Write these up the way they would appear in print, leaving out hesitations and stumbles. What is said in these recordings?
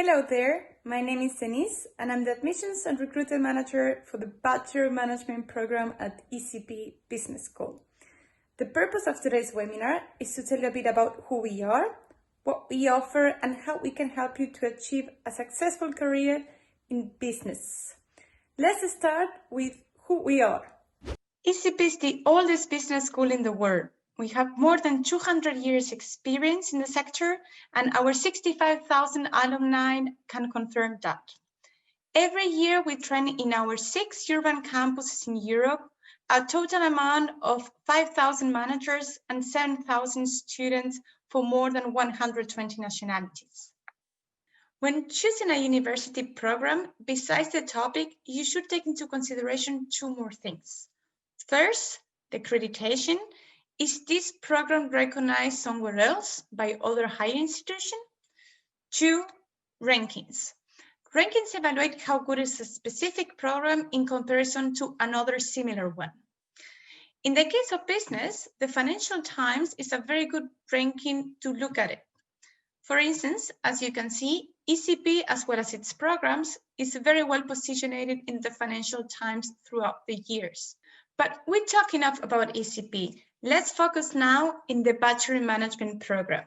Hello there, my name is Denise and I'm the Admissions and Recruitment Manager for the Bachelor Management Program at ESCP Business School. The purpose of today's webinar is to tell you a bit about who we are, what we offer and how we can help you to achieve a successful career in business. Let's start with who we are. ESCP is the oldest business school in the world. We have more than 200 years experience in the sector and our 65,000 alumni can confirm that. Every year we train in our 6 urban campuses in Europe a total amount of 5,000 managers and 7,000 students for more than 120 nationalities. When choosing a university program, besides the topic, you should take into consideration two more things. First, the accreditation. Is this program recognized somewhere else by other higher institutions? 2, rankings. Rankings evaluate how good is a specific program in comparison to another similar one. In the case of business, the Financial Times is a very good ranking to look at it. For instance, as you can see, ESCP, as well as its programs, is very well positioned in the Financial Times throughout the years. But we talk enough about ESCP. Let's focus now in the Bachelor Management Program.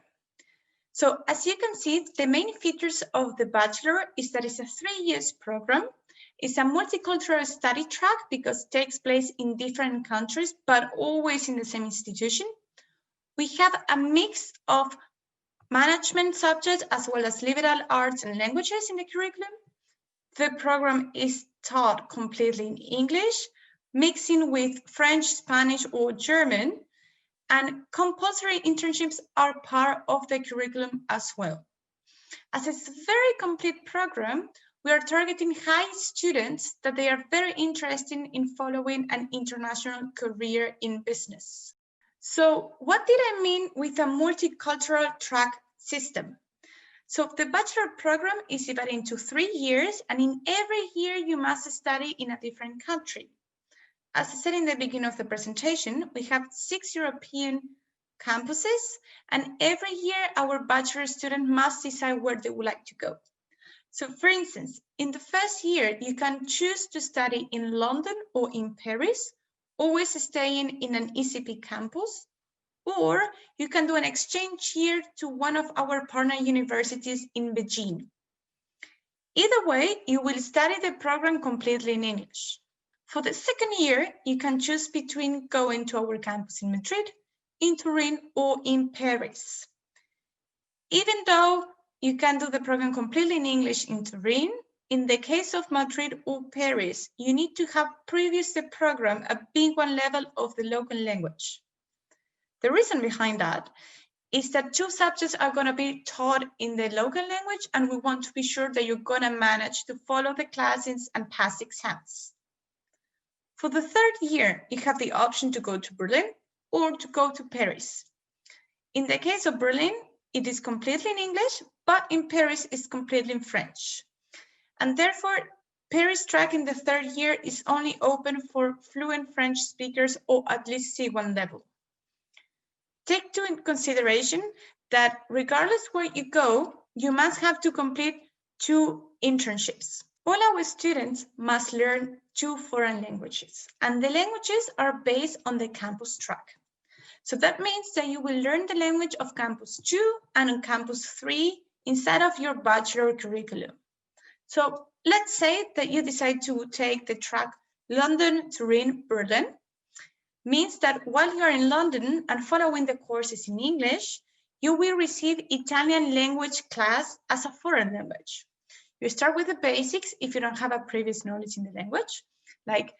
So as you can see, the main features of the Bachelor is that it's a 3-year program. It's a multicultural study track because it takes place in different countries, but always in the same institution. We have a mix of management subjects as well as liberal arts and languages in the curriculum. The program is taught completely in English, mixing with French, Spanish, or German, and compulsory internships are part of the curriculum as well. As it's a very complete program, we are targeting high students that they are very interested in following an international career in business. So what did I mean with a multicultural track system? So the bachelor program is divided into 3 years, and in every year you must study in a different country. As I said in the beginning of the presentation, we have 6 European campuses, and every year our bachelor student must decide where they would like to go. So for instance, in the first year, you can choose to study in London or in Paris, always staying in an ESCP campus, or you can do an exchange year to one of our partner universities in Beijing. Either way, you will study the program completely in English. For the second year, you can choose between going to our campus in Madrid, in Turin, or in Paris. Even though you can do the program completely in English in Turin, in the case of Madrid or Paris, you need to have previous the program a B1 level of the local language. The reason behind that is that 2 subjects are going to be taught in the local language, and we want to be sure that you're going to manage to follow the classes and pass exams. For the third year, you have the option to go to Berlin or to go to Paris. In the case of Berlin, it is completely in English, but in Paris, it's completely in French. And therefore, Paris track in the third year is only open for fluent French speakers or at least C1 level. Take into consideration that regardless where you go, you must have to complete 2 internships. All our students must learn 2 foreign languages, and the languages are based on the campus track. So that means that you will learn the language of campus 2 and on campus 3 inside of your bachelor curriculum. So let's say that you decide to take the track London, Turin, Berlin. Means that while you are in London and following the courses in English, you will receive Italian language class as a foreign language. You start with the basics if you don't have a previous knowledge in the language, like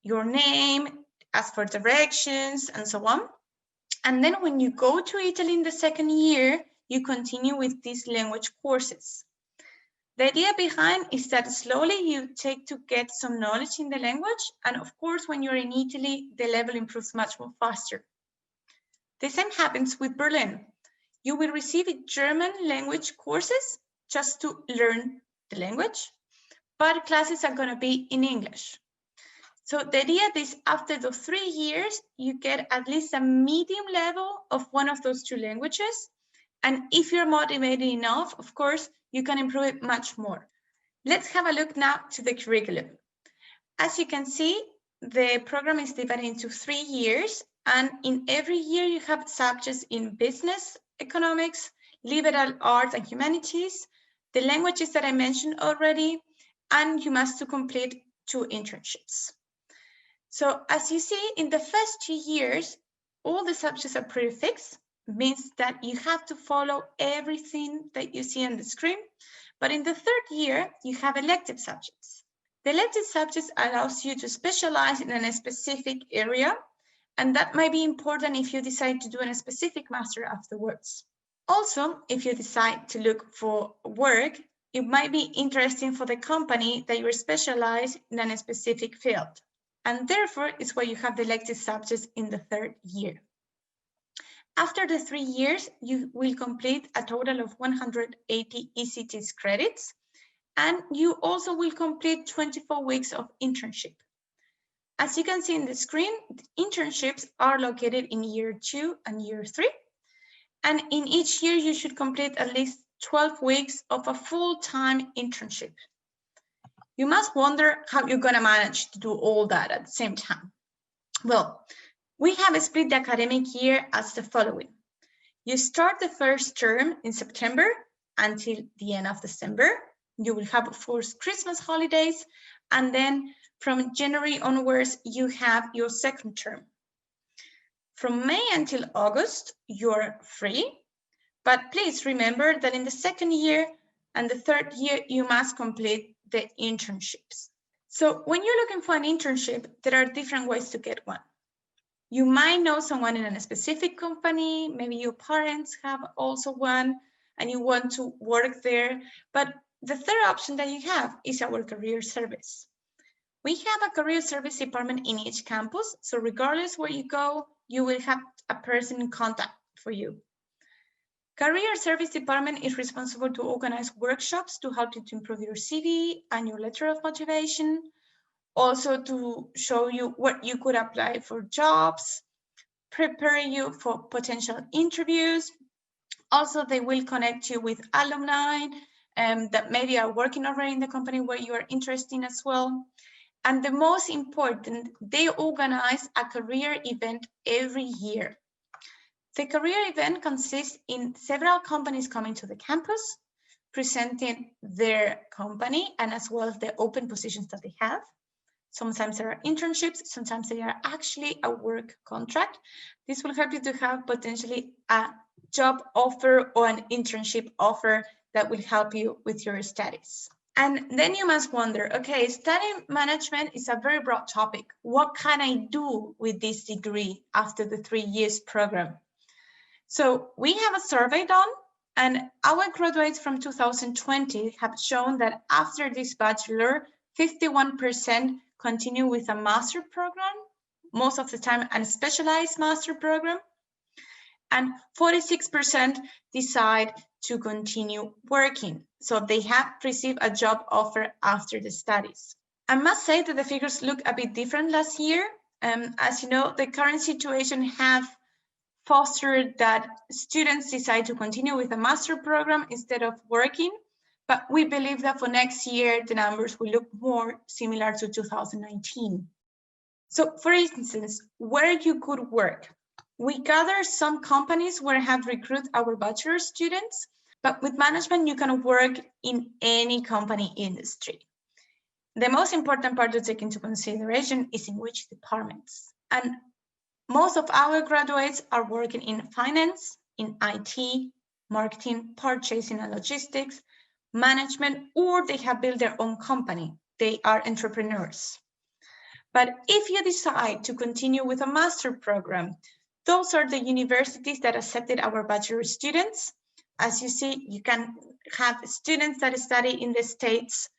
your name, ask for directions, and so on. And then when you go to Italy in the second year, you continue with these language courses. The idea behind is that slowly you take to get some knowledge in the language, and of course, when you're in Italy, the level improves much more faster. The same happens with Berlin. You will receive German language courses just to learn the language, but classes are going to be in English. So the idea is after those 3 years, you get at least a medium level of one of those 2 languages. And if you're motivated enough, of course, you can improve it much more. Let's have a look now to the curriculum. As you can see, the program is divided into 3 years, and in every year you have subjects in business, economics, liberal arts and humanities, the languages that I mentioned already, and you must complete 2 internships. So as you see, in the first 2 years, all the subjects are pretty fixed, means that you have to follow everything that you see on the screen. But in the 3rd year, you have elective subjects. The elective subjects allows you to specialize in a specific area, and that might be important if you decide to do a specific master afterwards. Also, if you decide to look for work, it might be interesting for the company that you're specialized in a specific field. And therefore, it's why you have the elective subjects in the 3rd year. After the 3 years, you will complete a total of 180 ECTS credits, and you also will complete 24 weeks of internship. As you can see in the screen, the internships are located in year 2 and year 3, and in each year you should complete at least 12 weeks of a full-time internship. You must wonder how you're going to manage to do all that at the same time. Well, we have split the academic year as the following. You start the first term in September until the end of December. You will have, of course, Christmas holidays, and then from January onwards, you have your second term. From May until August, you're free, but please remember that in the 2nd year and the 3rd year, you must complete the internships. So when you're looking for an internship, there are different ways to get one. You might know someone in a specific company, maybe your parents have also one, and you want to work there. But the 3rd option that you have is our career service. We have a career service department in each campus, so regardless where you go, you will have a person in contact for you. Career service department is responsible to organize workshops to help you to improve your CV and your letter of motivation, also to show you what you could apply for jobs, prepare you for potential interviews. Also, they will connect you with alumni that maybe are working already in the company where you are interested in as well. And the most important, they organize a career event every year. The career event consists in several companies coming to the campus, presenting their company and as well as the open positions that they have. Sometimes there are internships, sometimes they are actually a work contract. This will help you to have potentially a job offer or an internship offer that will help you with your studies. And then you must wonder, okay, study management is a very broad topic. What can I do with this degree after the 3 years program? So we have a survey done, and our graduates from 2020 have shown that after this bachelor, 51% continue with a master program, most of the time a specialized master program, and 46% decide to continue working. So they have received a job offer after the studies. I must say that the figures look a bit different last year. As you know, the current situation have fostered that students decide to continue with a master program instead of working, but we believe that for next year, the numbers will look more similar to 2019. So for instance, where you could work. We gather some companies where have recruited our bachelor students, but with management, you can work in any company industry. The most important part to take into consideration is in which departments. And most of our graduates are working in finance, in IT, marketing, purchasing and logistics, management, or they have built their own company. They are entrepreneurs. But if you decide to continue with a master program, those are the universities that accepted our bachelor students. As you see, you can have students that study in the States,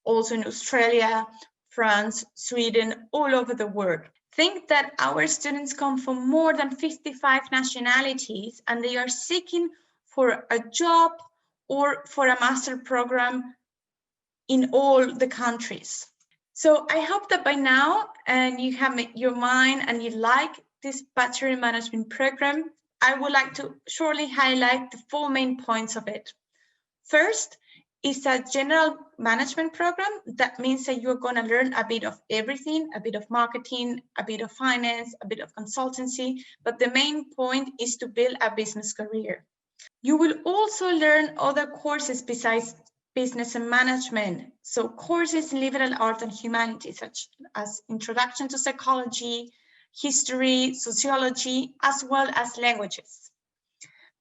also in Australia, France, Sweden, all over the world. Think that our students come from more than 55 nationalities and they are seeking for a job or for a master program in all the countries. So I hope that by now you have made your mind and you like this Bachelor Management program. I would like to shortly highlight the 4 main points of it. First, It's a general management program. That means that you're going to learn a bit of everything, a bit of marketing, a bit of finance, a bit of consultancy, but the main point is to build a business career. You will also learn other courses besides business and management. So courses in liberal arts and humanities, such as Introduction to Psychology, History, Sociology, as well as languages.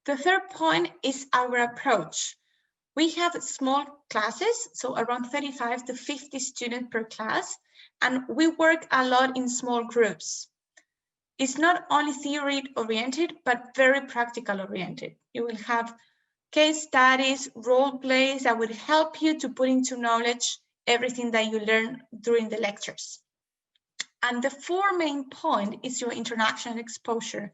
The third point is our approach. We have small classes, so around 35 to 50 students per class, and we work a lot in small groups. It's not only theory-oriented, but very practical-oriented. You will have case studies, role plays that will help you to put into knowledge everything that you learn during the lectures. And the fourth main point is your international exposure.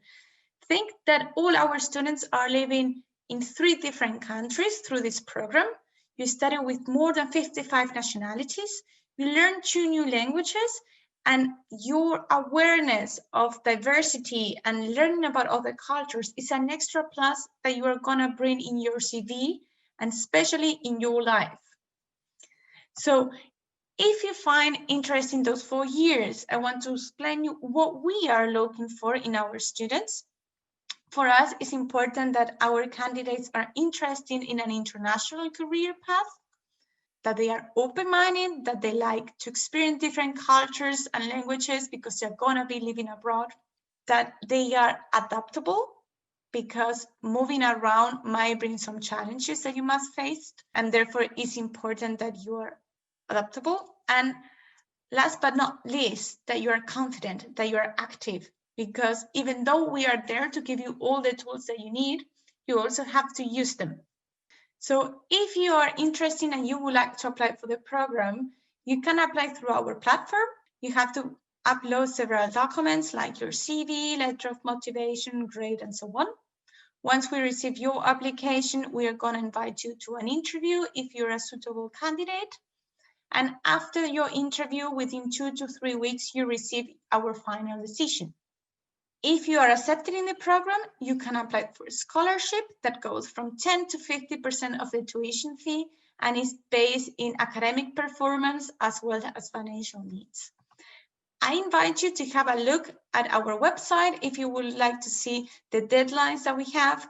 Think that all our students are living in 3 different countries through this program. You study with more than 55 nationalities. You learn 2 new languages, and your awareness of diversity and learning about other cultures is an extra plus that you are going to bring in your CV and especially in your life. So if you find interest in those 4 years, I want to explain you what we are looking for in our students. For us, it's important that our candidates are interested in an international career path, that they are open-minded, that they like to experience different cultures and languages because they're going to be living abroad, that they are adaptable because moving around might bring some challenges that you must face, and therefore it's important that you are adaptable. And last but not least, that you are confident, that you are active, because even though we are there to give you all the tools that you need, you also have to use them. So if you are interested and you would like to apply for the program, you can apply through our platform. You have to upload several documents like your CV, letter of motivation, grade, and so on. Once we receive your application, we are going to invite you to an interview if you're a suitable candidate. And after your interview, within 2 to 3 weeks, you receive our final decision. If you are accepted in the program, you can apply for a scholarship that goes from 10 to 50% of the tuition fee and is based in academic performance as well as financial needs. I invite you to have a look at our website if you would like to see the deadlines that we have.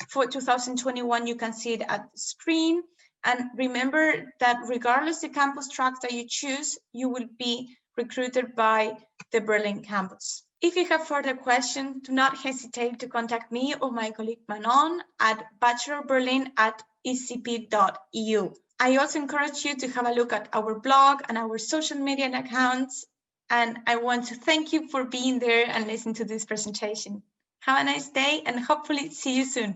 For 2021, you can see it at the screen. And remember that regardless the campus track that you choose, you will be recruited by the Berlin campus. If you have further questions, do not hesitate to contact me or my colleague Manon at bachelorberlin@escp.eu. I also encourage you to have a look at our blog and our social media accounts. And I want to thank you for being there and listening to this presentation. Have a nice day and hopefully see you soon.